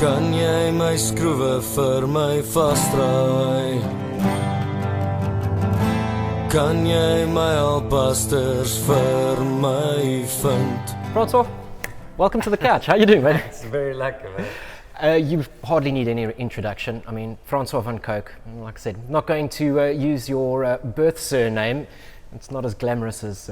Kan jy my skroewe vir my vasdraai? Kan jy my alpasters vir my vind? Francois, welcome to the couch. How you doing, man? It's very lucky, man. You hardly need any introduction. I mean, Francois van Coke, like I said, not going to use your birth surname. It's not as glamorous as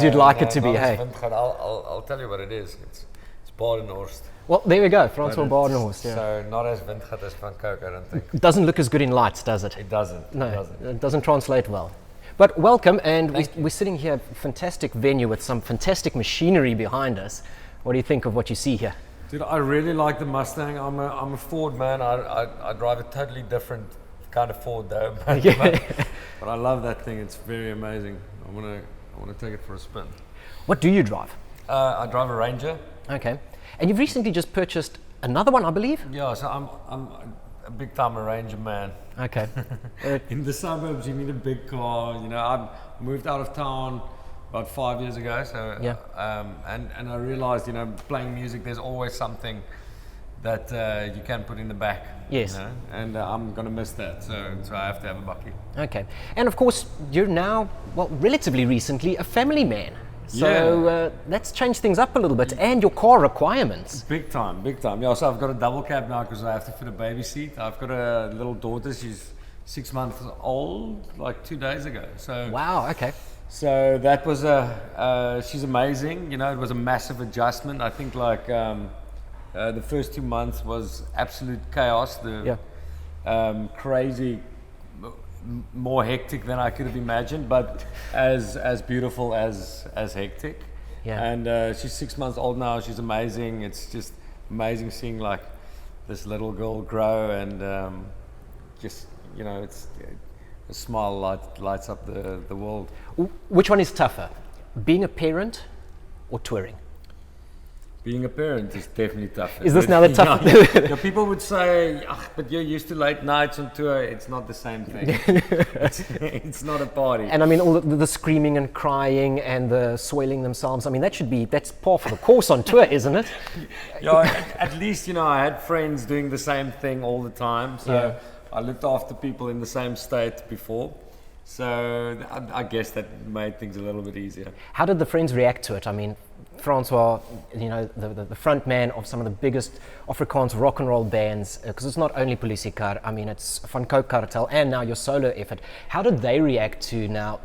you'd like it to be, hey? I'll tell you what it is. It's Badenhorst. Well, there we go, Francois Badenhorst. Yeah. So not as windgat as Van Coke, I don't think. It doesn't look as good in lights, does it? It doesn't. No, it doesn't. It doesn't translate well. But welcome, and we're sitting here at a fantastic venue with some fantastic machinery behind us. What do you think of what you see here? Dude, I really like the Mustang. I'm a Ford man. I drive a totally different kind of Ford though. But I love that thing. It's very amazing. I wanna take it for a spin. What do you drive? I drive a Ranger. Okay. And you've recently just purchased another one, I believe? Yeah, so I'm a big time a Ranger man. Okay. In the suburbs, you need a big car. You know, I moved out of town about 5 years ago. So yeah. And I realized, you know, playing music, there's always something that you can put in the back. Yes. You know? And I'm gonna miss that. So I have to have a bucky. Okay. And of course, you're now, well, relatively recently, a family man. So that's changed things up a little bit, and your car requirements. Big time, big time. Yeah, so I've got a double cab now because I have to fit a baby seat. I've got a little daughter, she's 6 months old, like 2 days ago. So wow, okay. So that was she's amazing. You know, it was a massive adjustment. I think like the first 2 months was absolute chaos. Crazy. More hectic than I could have imagined, but as beautiful as hectic. Yeah. And she's 6 months old now. She's amazing. It's just amazing seeing like this little girl grow, and just, you know, it's a smile lights up the world. Which one is tougher, being a parent or touring? Being a parent is definitely tougher. Is this now the tough? Yeah, people would say, but you're used to late nights on tour. It's not the same thing. It's not a party. And I mean, all the screaming and crying and the soiling themselves. I mean, that's par for the course on tour, isn't it? Yeah, at least, you know, I had friends doing the same thing all the time. So yeah. I looked after people in the same state before. So I guess that made things a little bit easier. How did the friends react to it? I mean, Francois, you know, the front man of some of the biggest Afrikaans rock and roll bands, because it's not only Polisikar, I mean, it's Van Coke Cartel and now your solo effort. How did they react to now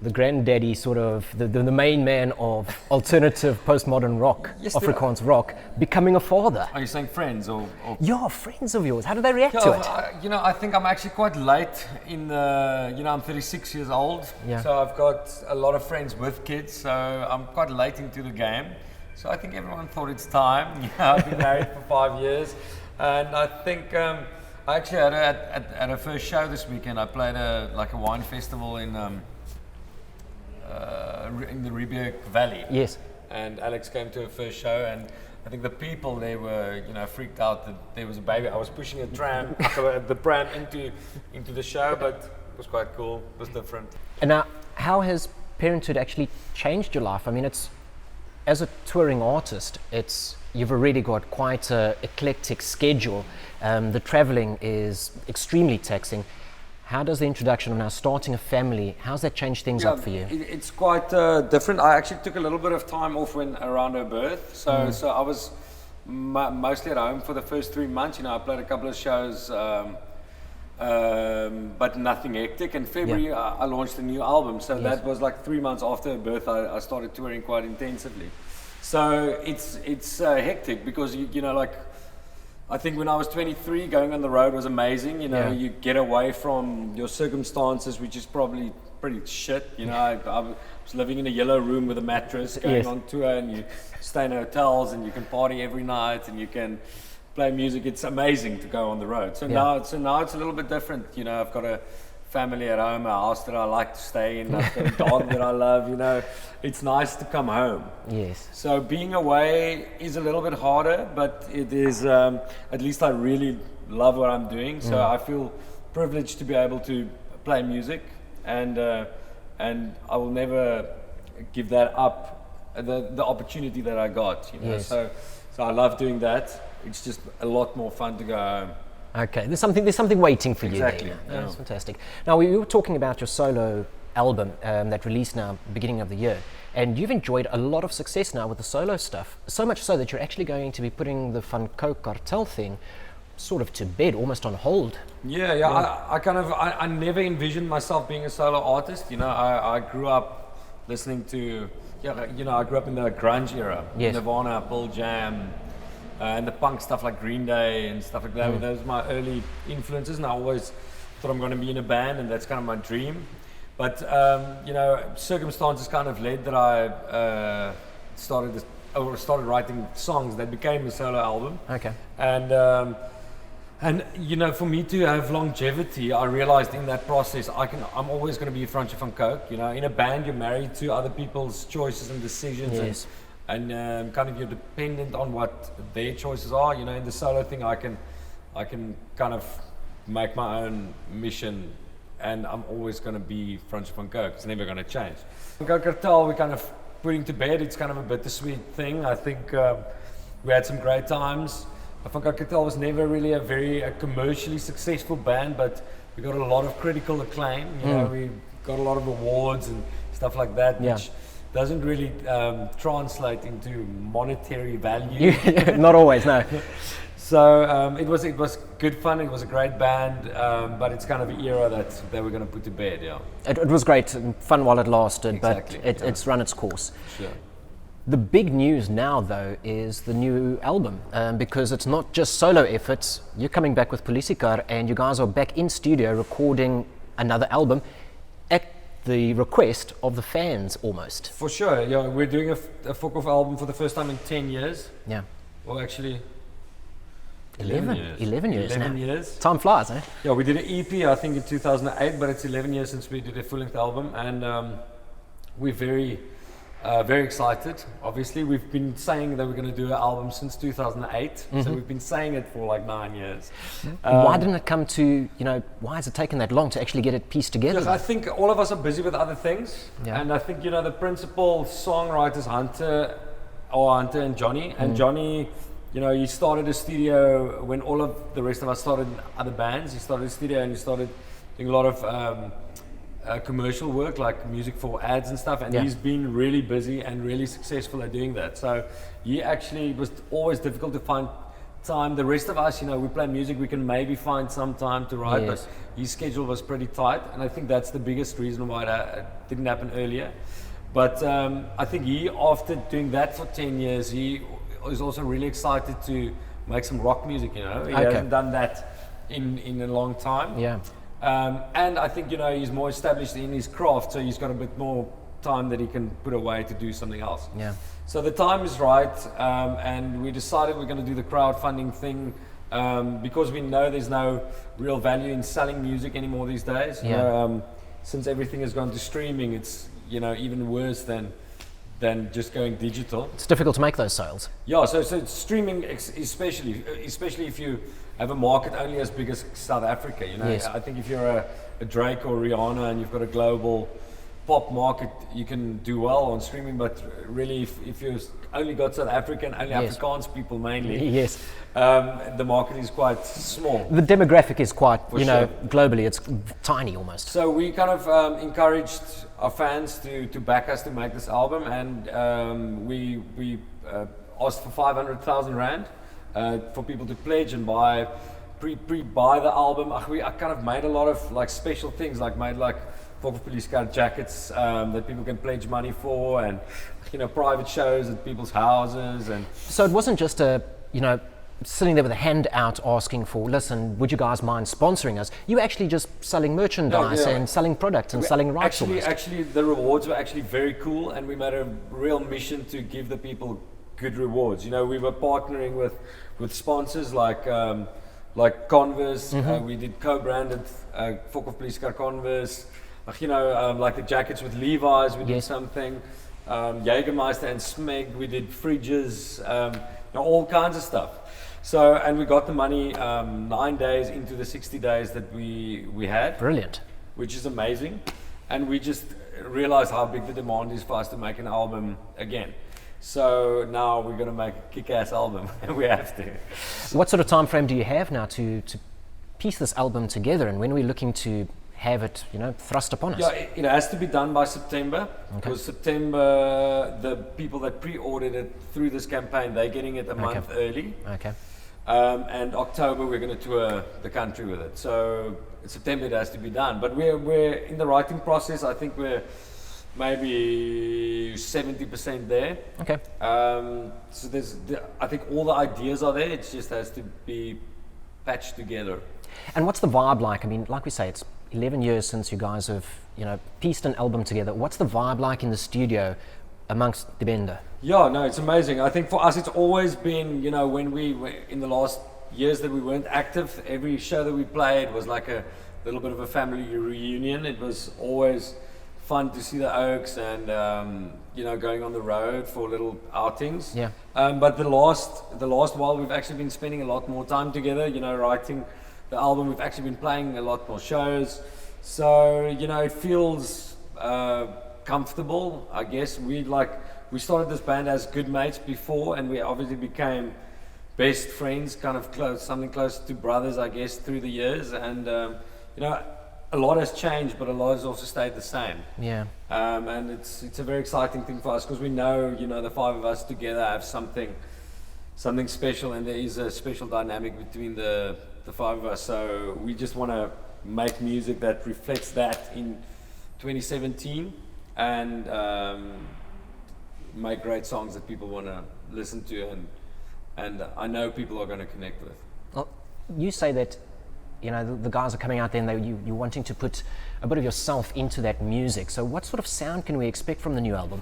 the granddaddy, sort of the main man of alternative postmodern rock, yes, Afrikaans rock, becoming a father? Are you saying friends or? Yeah, friends of yours. How did they react to it? You know, I think I'm actually quite late in the, you know, I'm 36 years old. Yeah. So I've got a lot of friends with kids, so I'm quite late into the game. So I think everyone thought it's time. You know, I've been married for 5 years. And I think I actually had at a first show this weekend. I played a wine festival in the Riebeek Valley. Yes. And Alex came to her first show, and I think the people, they were, you know, freaked out that there was a baby. I was pushing a tram, the pram into the show, but it was quite cool. It was different. And now, how has parenthood actually changed your life? I mean, it's, as a touring artist, you've already got quite an eclectic schedule. The traveling is extremely taxing. How does the introduction of now starting a family, how's that changed things up for you? It's quite different. I actually took a little bit of time off around her birth. So I was mostly at home for the first 3 months. You know, I played a couple of shows, but nothing hectic. In February, I launched a new album. So that was like 3 months after her birth, I started touring quite intensively. So it's hectic because, you know, like, I think when I was 23, going on the road was amazing. You know, you get away from your circumstances, which is probably pretty shit. You know, I was living in a yellow room with a mattress, going on tour, and you stay in hotels, and you can party every night, and you can play music. It's amazing to go on the road. So now it's a little bit different. You know, I've got a family at home, a house that I like to stay in, I've got a dog that I love. You know, it's nice to come home. Yes. So being away is a little bit harder, but it is, at least I really love what I'm doing. So I feel privileged to be able to play music, and I will never give that up, the opportunity that I got, you know. Yes. So I love doing that. It's just a lot more fun to go home. Okay, there's something waiting for Exactly. you there. Yeah. That's fantastic. Now, we were talking about your solo album that released now beginning of the year, and you've enjoyed a lot of success now with the solo stuff, so much so that you're actually going to be putting the Van Coke cartel thing sort of to bed, almost on hold. Yeah. I never envisioned myself being a solo artist. You know, I grew up listening to, I grew up in the grunge era. Yes. Nirvana, Pearl Jam, and the punk stuff like Green Day and stuff like that. Those were my early influences, and I always thought I'm going to be in a band, and that's kind of my dream. But, circumstances kind of led that I started writing songs that became a solo album. Okay. And for me to have longevity, I realized in that process, I'm always going to be Francois van Coke. You know, in a band, you're married to other people's choices and decisions, yes. and kind of you're dependent on what their choices are. You know, in the solo thing, I can kind of make my own mission, and I'm always going to be Francois van Coke. It's never going to change. Van Coke Cartel, we're kind of putting to bed. It's kind of a bittersweet thing. I think we had some great times. Van Coke Cartel was never really a commercially successful band, but we got a lot of critical acclaim. You know, we got a lot of awards and stuff like that, which doesn't really translate into monetary value. Not always, no. So it was good fun. It was a great band, but it's kind of an era that they were going to put to bed. Yeah, it was great and fun while it lasted, exactly, but it's run its course. Sure. The big news now, though, is the new album, because it's not just solo efforts. You're coming back with Polisikar, and you guys are back in studio recording another album at the request of the fans, almost. For sure, yeah. We're doing a Fokof album for the first time in 10 years. Yeah. Well, actually, 11 years. 11 years 11 now. years. Time flies, eh? Yeah, we did an EP, I think, in 2008, but it's 11 years since we did a full-length album, and we're very excited. Obviously, we've been saying that we're going to do an album since 2008, so we've been saying it for like 9 years. Why didn't it come to, why has it taken that long to actually get it pieced together? Because I think all of us are busy with other things, Yeah. and I think, the principal songwriters, Hunter and Johnny, and Johnny, he started a studio when all of the rest of us started in other bands. He started a studio and he started doing a lot of commercial work, like music for ads and stuff, and he's been really busy and really successful at doing that. So he actually was always difficult to find time. The rest of us, we play music, we can maybe find some time to write, but his schedule was pretty tight, and I think that's the biggest reason why it didn't happen earlier. But I think after doing that for 10 years, he is also really excited to make some rock music. He hasn't done that in a long time. Yeah. And I think, he's more established in his craft, so he's got a bit more time that he can put away to do something else. Yeah. So the time is right, and we decided we're going to do the crowdfunding thing, because we know there's no real value in selling music anymore these days. Yeah. Since everything has gone to streaming, it's, even worse than just going digital. It's difficult to make those sales. Yeah, so streaming, especially if you have a market only as big as South Africa. Yes. I think if you're a Drake or Rihanna and you've got a global pop market, you can do well on streaming. But really, if you've only got South African, only Afrikaans people mainly, Yes. The market is quite small. The demographic is quite, sure. globally, it's tiny almost. So we kind of encouraged our fans to back us to make this album, and we asked for 500,000 rand for people to pledge and buy the album. I kind of made a lot of like special things, like made like Fokofpolisiekar jackets that people can pledge money for, and private shows at people's houses. And So it wasn't just sitting there with a hand out asking for, listen, would you guys mind sponsoring us? You were actually just selling merchandise and selling products and selling rights. Actually, the rewards were actually very cool, and we made a real mission to give the people good rewards. We were partnering with sponsors like Converse. We did co-branded Fokofpolisiekar Converse. Like the jackets with Levi's, we did something. Jägermeister and Smeg, we did fridges, all kinds of stuff. So, and we got the money 9 days into the 60 days that we had. Brilliant. Which is amazing. And we just realized how big the demand is for us to make an album again. So now we're going to make a kick-ass album, and we have to. What sort of time frame do you have now to piece this album together, and when are we looking to have it, thrust upon us? Yeah, it has to be done by September, because September, the people that pre-ordered it through this campaign, they're getting it a month early. Okay. And October we're going to tour the country with it. So in September it has to be done. But we're in the writing process. I think we're maybe 70% there. Okay. So I think all the ideas are there. It just has to be patched together. And what's the vibe like? I mean, like we say, it's 11 years since you guys have, pieced an album together. What's the vibe like in the studio amongst the bender? Yeah, no, it's amazing. I think for us, it's always been, when we were in the last years that we weren't active, every show that we played was like a little bit of a family reunion. It was always fun to see the Oaks and, going on the road for little outings. Yeah. But the last while, we've actually been spending a lot more time together, writing the album. We've actually been playing a lot more shows. So, it feels comfortable, I guess. We started this band as good mates before, and we obviously became best friends, kind of something close to brothers, I guess, through the years. And, a lot has changed, but a lot has also stayed the same. Yeah. And it's a very exciting thing for us, because we know, the five of us together have something special, and there is a special dynamic between the five of us. So we just want to make music that reflects that in 2017, and make great songs that people want to listen to, and I know people are going to connect with. Well, you say that, the guys are coming out there and you're wanting to put a bit of yourself into that music. So what sort of sound can we expect from the new album?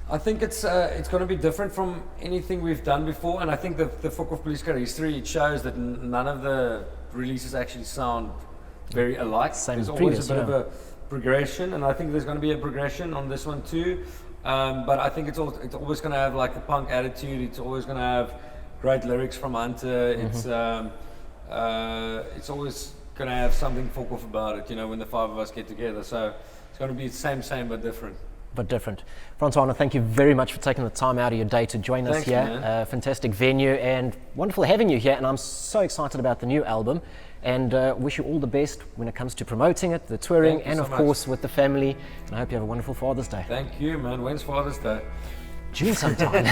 I think it's going to be different from anything we've done before, and I think the Fokofpolisiekar history, it shows that none of the releases actually sound very alike. There's always a bit of a progression, and I think there's going to be a progression on this one too. But I think it's always going to have like the punk attitude. It's always going to have great lyrics from Hunter. It's always going to have something Fokof about it, when the five of us get together. So it's going to be the same but different. But different. Francois, thank you very much for taking the time out of your day to join us here. Fantastic venue, and wonderful having you here. And I'm so excited about the new album, and wish you all the best when it comes to promoting it, the touring, and of course with the family. And I hope you have a wonderful Father's Day. Thank you, man. When's Father's Day? June sometime.